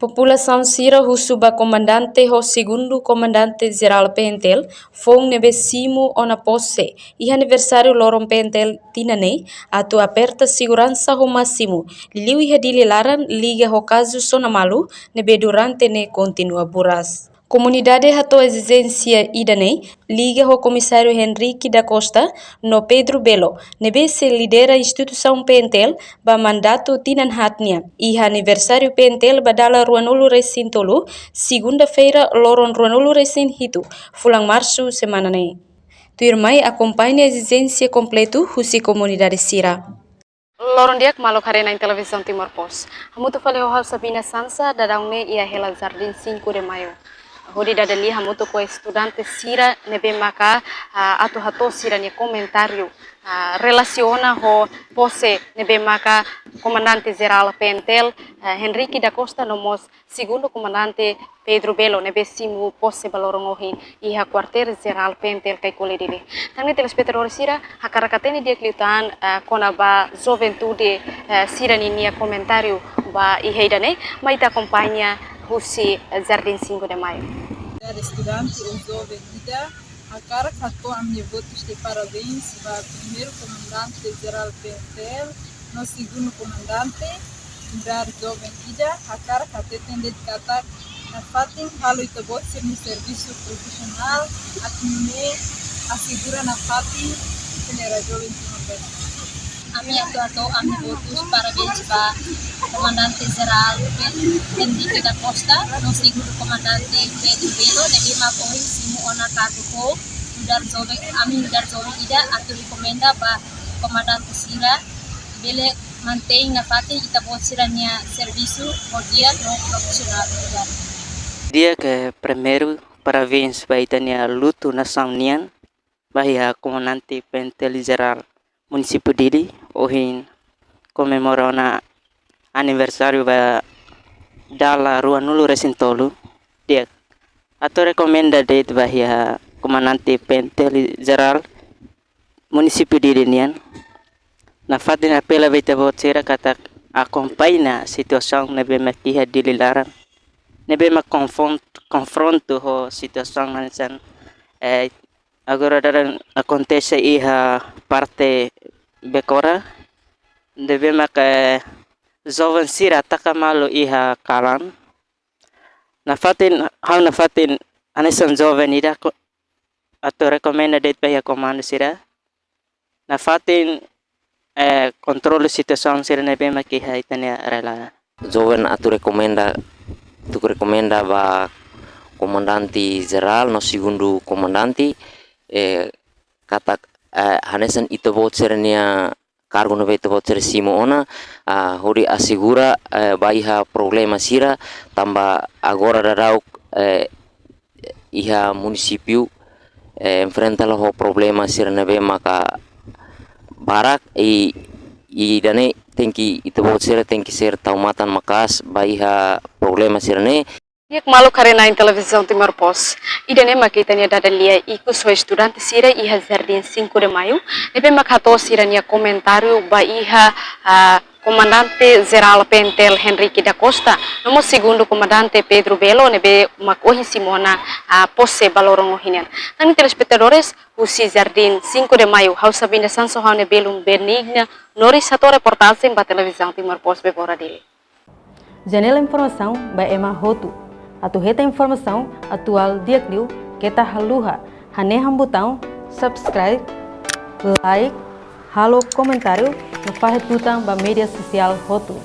População Sira Husuba comandante ho segundo comandante geral Pentel fong nebe simo ona posse e aniversário loron Pentel tinane atu aperta segurança ho máximo liu iha dililaran liga ho caso sonamalu nebe durante ne continua buras. Comunidade hato exigência idane liga ho comissário Henrique da Costa no Pedro Belo nebe se lidera instituição Pentel ba mandato tinan hatnia e aniversário Pentel badala ruanulu resin tolu segunda-feira loron ruanulu resin hitu fulang março semana ne. Tuirmai acompanha a exigência completo husi comunidade Sira. Loron dia malok hari na televisão Timor Post. Hamutu fale ho Sabina Sansa dadaune ia hela Jardim 5 de Maio. Hodi dadali hamutu ko estudante Sira nebe maka atu hato Sira ni comentário relaciona ho pose nebe maka comandante geral Pentel Henrique da Costa nomos segundo comandante Pedro Belo nebe simu pose balorongohin iha quartel geral Pentel kai kole dele. Tani telespectador Sira hakarakateni dia kliutan kona ba juventude Sira ni nia comentário ba iheidane maita acompanha Husi Jardim 5 de Maio. Cada estudante usou vida, a cara catou a minha votos de parabéns para o primeiro comandante geral Pentel, no segundo comandante, dar jovem vida, a cara catou tem dedicada a fatin halo itu bot no serviço profissional, a time assegura na fatin genera jovem timor. Ami atau ami votos parabéns para comandante geral Henrique da Costa, no segundo comandante Pedro Belo, nebe makohi simu ona katuko dar jovem ami dar jovem ida atau recomenda para comandante Sira bele mantém na fatin ita bot siranya serviço dia no profissional. Dia que primeiro parabéns para itania luto na samnian bahia comandante Pentel geral município dele ohin comemorona aniversário ba dala rua nulu resintolu dia atau recomenda date bahia comandante Pentel geral município dele nian na fatina pela beta botera kata acompanha situação nebe makiha dililaran nebe ma confronto ho situação nansan agora acontece iha parte bekora deve maka jovem Sira takamalu iha kalan na fatin anesan jovem ida atau recomenda det bahia comando Sira na fatin controle situação Sira nebe makiha itania rela jovem atau recomenda ba comandante geral no segundo comandante kata hanesan ito vouchernya cargo no veto voucher simo ona hori assegura baiha problema Sira tamba agora darau iha município enfrenta lo problema Sira nebe maka barak i dane tenki ito voucher tenki ser taumatan makas baiha problema Sira ne. Yak malu karena in televisão Timor Post. Idane makitanya dadalia iku so estudante Sira iha Jardim 5 de Maio. Nebe makato Sira nia comentário ba iha comandante geral Pentel Henrique da Costa. Nomo segundo comandante Pedro Belo nebe makohi simona posse balorongohinian. Tani telespectadores Husi Jardim 5 de Maio. Hau Sabina Sanso hau ne belum benigna nori satu reportagem ba televisão Timor Post bebora dele. Janela informação ba Emma Hotu. Atau reta informação atual dia kliu kita haluha hane hambutão subscribe like halo comentário no fahet tutang ba media sosial Hotu.